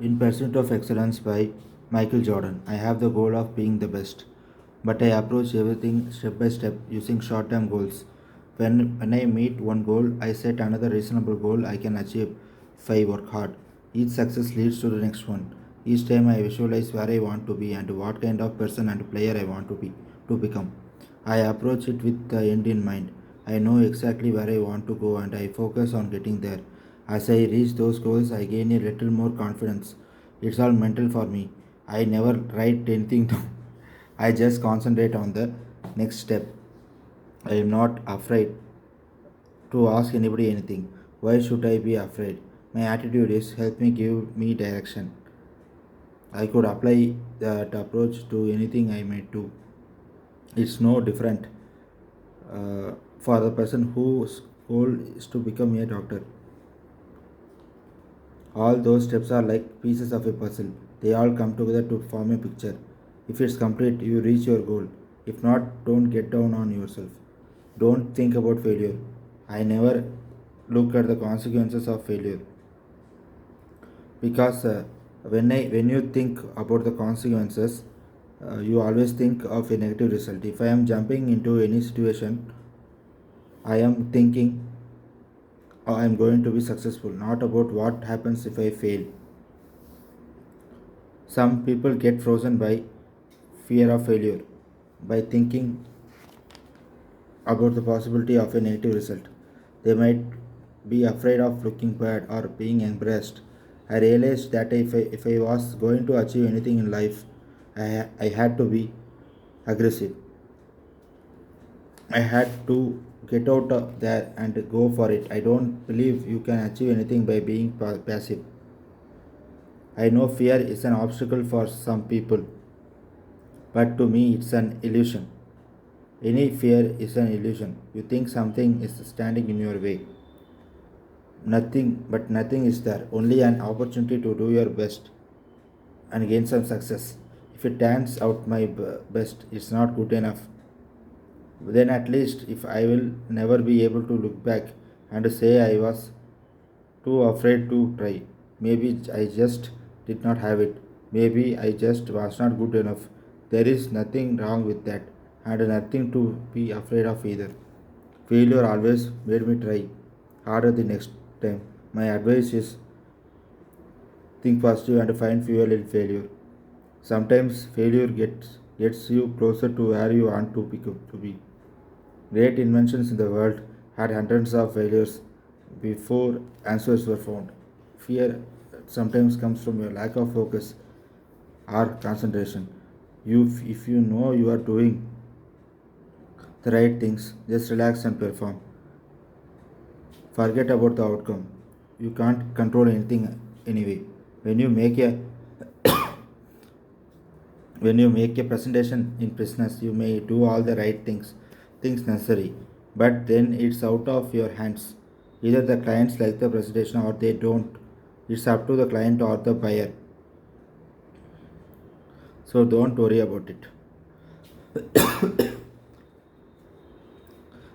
In Pursuit of Excellence by Michael Jordan, I have the goal of being the best, but I approach everything step by step using short term goals. When I meet one goal, I set another reasonable goal I can achieve if I work hard. Each success leads to the next one. Each time I visualize where I want to be and what kind of person and player I want to become. I approach it with the end in mind. I know exactly where I want to go and I focus on getting there. As I reach those goals, I gain a little more confidence. It's all mental for me. I never write anything down. I just concentrate on the next step. I am not afraid to ask anybody anything. Why should I be afraid? My attitude is help me give me direction. I could apply that approach to anything I may do. It's no different for the person whose goal is to become a doctor. All those steps are like pieces of a puzzle. They all come together to form a picture. If it's complete, you reach your goal. If not, don't get down on yourself. Don't think about failure. I never look at the consequences of failure because when you think about the consequences, you always think of a negative result. If I am jumping into any situation, I am thinking I am going to be successful, not about what happens if I fail. Some people get frozen by fear of failure, by thinking about the possibility of a negative result. They might be afraid of looking bad or being embarrassed. I realized that if I was going to achieve anything in life, I had to be aggressive. I had to get out of there and go for it. I don't believe you can achieve anything by being passive. I know fear is an obstacle for some people, but to me it's an illusion. Any fear is an illusion. You think something is standing in your way. Nothing is there. Only an opportunity to do your best and gain some success. If it turns out my best is not good enough, then at least if I will never be able to look back and say I was too afraid to try. Maybe I just did not have it. Maybe I just was not good enough. There is nothing wrong with that and nothing to be afraid of either. Failure always made me try harder the next time. My advice is think positive and find fuel in failure. Sometimes failure gets you closer to where you want to be. Great inventions in the world had hundreds of failures before answers were found. Fear sometimes comes from your lack of focus or concentration. If you know you are doing the right things, just relax and perform. Forget about the outcome. You can't control anything anyway. When you make a when you make a presentation in business, you may do all the right things necessary, but then it's out of your hands. Either the clients like the presentation or they don't. It's up to the client or the buyer. So don't worry about it.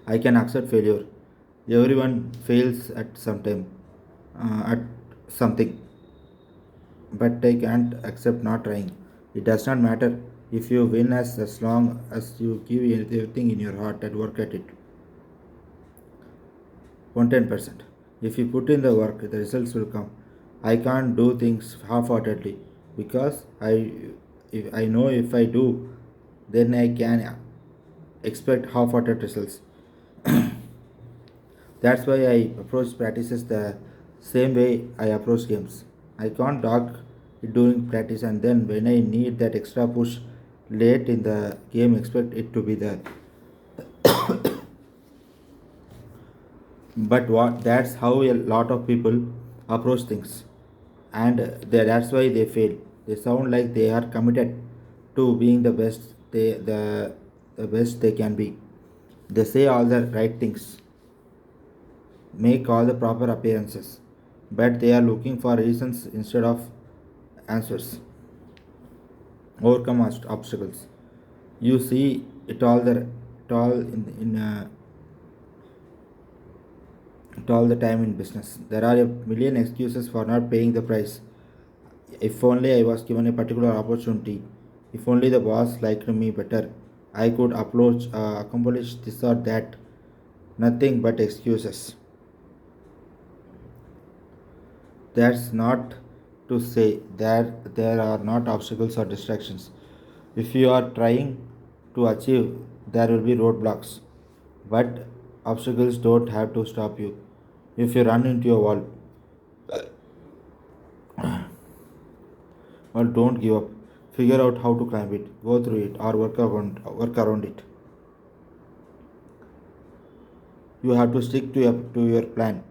I can accept failure. Everyone fails at some time, at something, but I can't accept not trying. It does not matter if you win as long as you give everything in your heart and work at it. 110%. If you put in the work, the results will come. I can't do things half-heartedly because I know if I do, then I can expect half-hearted results. That's why I approach practices the same way I approach games. I can't dog it during practice and then when I need that extra push late in the game expect it to be there. But what that's how a lot of people approach things. And that's why they fail. They sound like they are committed to being the best they can be. They say all the right things, make all the proper appearances, but they are looking for reasons instead of answers. Overcome obstacles. You see it all it all the time in business. There are a million excuses for not paying the price. If only I was given a particular opportunity, if only the boss liked me better, I could accomplish this or that. Nothing but excuses. That's not to say that there are not obstacles or distractions. If you are trying to achieve, there will be roadblocks. But obstacles don't have to stop you. If you run into a wall, well, don't give up. Figure out how to climb it, go through it, or work around it. You have to stick to your plan.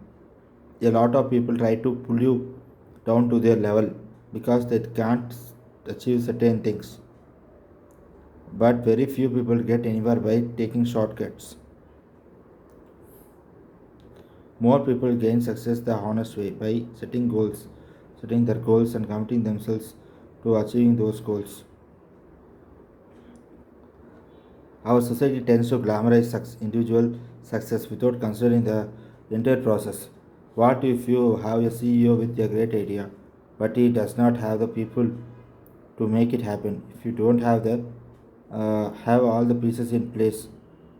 A lot of people try to pull you down to their level because they can't achieve certain things. But very few people get anywhere by taking shortcuts. More people gain success the honest way by setting their goals and committing themselves to achieving those goals. Our society tends to glamorize individual success without considering the entire process. What if you have a CEO with a great idea, but he does not have the people to make it happen? If you don't have all the pieces in place,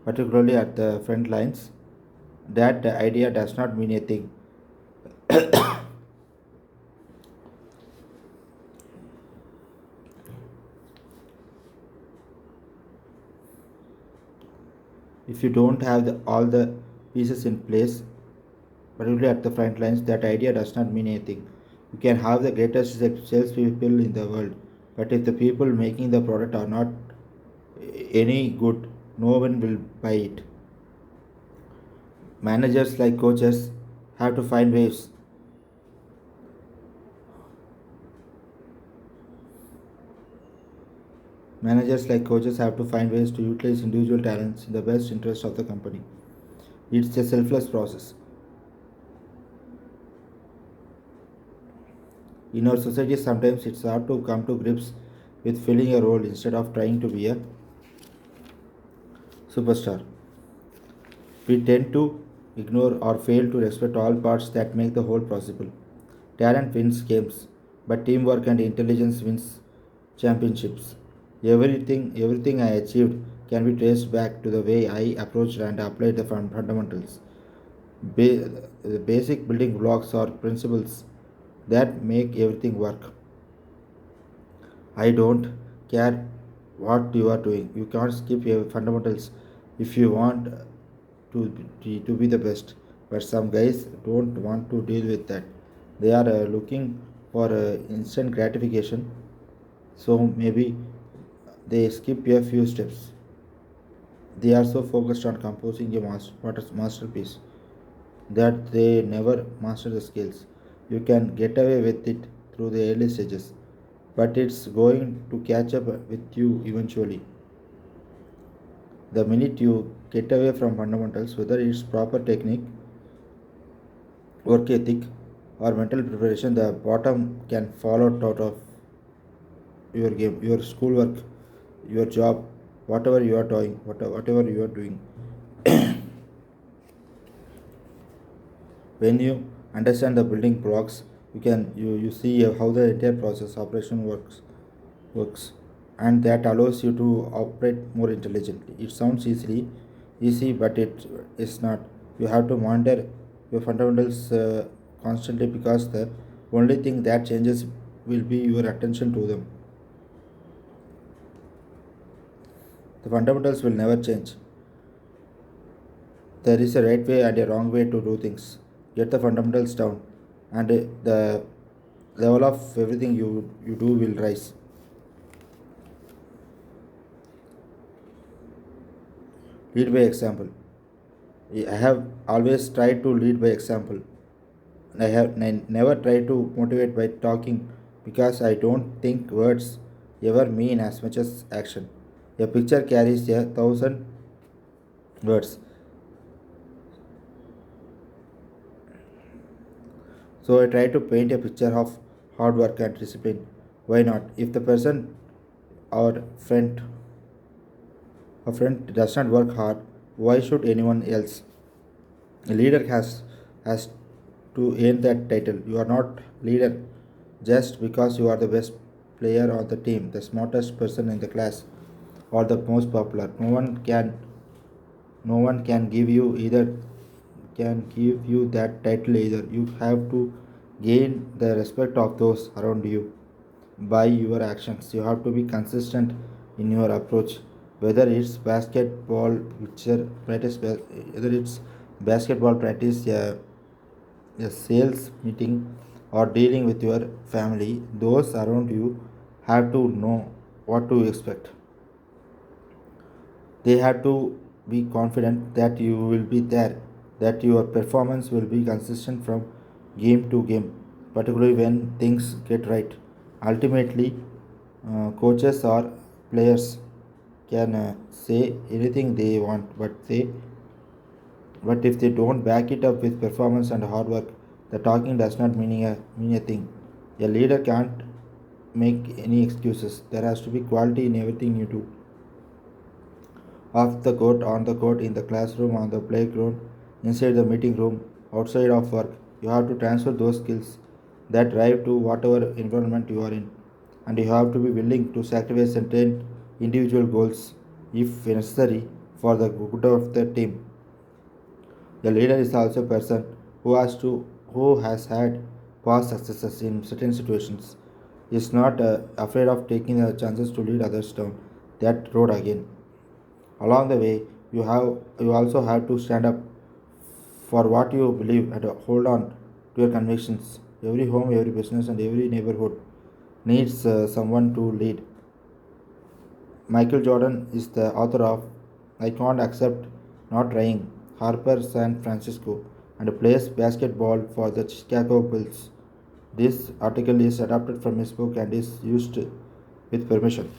particularly at the front lines, that idea does not mean a thing. If you don't have all the pieces in place, particularly at the front lines, that idea does not mean anything. You can have the greatest salespeople in the world, but if the people making the product are not any good, no one will buy it. Managers like coaches have to find ways. Managers like coaches have to find ways to utilize individual talents in the best interest of the company. It's a selfless process. In our society, sometimes it's hard to come to grips with filling a role instead of trying to be a superstar. We tend to ignore or fail to respect all parts that make the whole possible. Talent wins games, but teamwork and intelligence wins championships. Everything I achieved can be traced back to the way I approached and applied the fundamentals. The basic building blocks or principles that make everything work. I don't care what you are doing. You can't skip your fundamentals if you want to be the best. But some guys don't want to deal with that. They are looking for instant gratification. So maybe they skip a few steps. They are so focused on composing a masterpiece that they never master the skills. You can get away with it through the early stages, but it's going to catch up with you eventually. The minute you get away from fundamentals, whether it's proper technique, work ethic, or mental preparation, the bottom can fall out of your game, your schoolwork, your job, whatever you are doing, whatever you are doing. When you understand the building blocks, you see how the entire process operation works, and that allows you to operate more intelligently. It sounds easy, but it is not. You have to monitor your fundamentals constantly because the only thing that changes will be your attention to them. The fundamentals will never change. There is a right way and a wrong way to do things. Get the fundamentals down, and the level of everything you do will rise. Lead by example. I have always tried to lead by example. I have never tried to motivate by talking because I don't think words ever mean as much as action. A picture carries 1,000 words, so I try to paint a picture of hard work and discipline. Why not? If the person or friend does not work hard, why should anyone else? A leader has to earn that title. You are not leader just because you are the best player on the team, the smartest person in the class, or the most popular. No one can give you that title either. You have to gain the respect of those around you by your actions. You have to be consistent in your approach. Whether it's basketball, whether it's basketball practice, a sales meeting, or dealing with your family, those around you have to know what to expect. They have to be confident that you will be there, that your performance will be consistent from game to game, particularly when things get right. Ultimately, coaches or players can say anything they want, but if they don't back it up with performance and hard work, the talking does not mean a thing. A leader can't make any excuses. There has to be quality in everything you do. Off the court, on the court, in the classroom, on the playground, inside the meeting room, outside of work. You have to transfer those skills, that drive to whatever environment you are in. And you have to be willing to sacrifice certain individual goals if necessary for the good of the team. The leader is also a person who has had past successes in certain situations. Is not afraid of taking the chances to lead others down that road again. Along the way, you also have to stand up for what you believe and hold on to your convictions. Every home, every business, and every neighborhood needs someone to lead. Michael Jordan is the author of I Can't Accept Not Trying, Harper San Francisco, and plays basketball for the Chicago Bulls. This article is adapted from his book and is used with permission.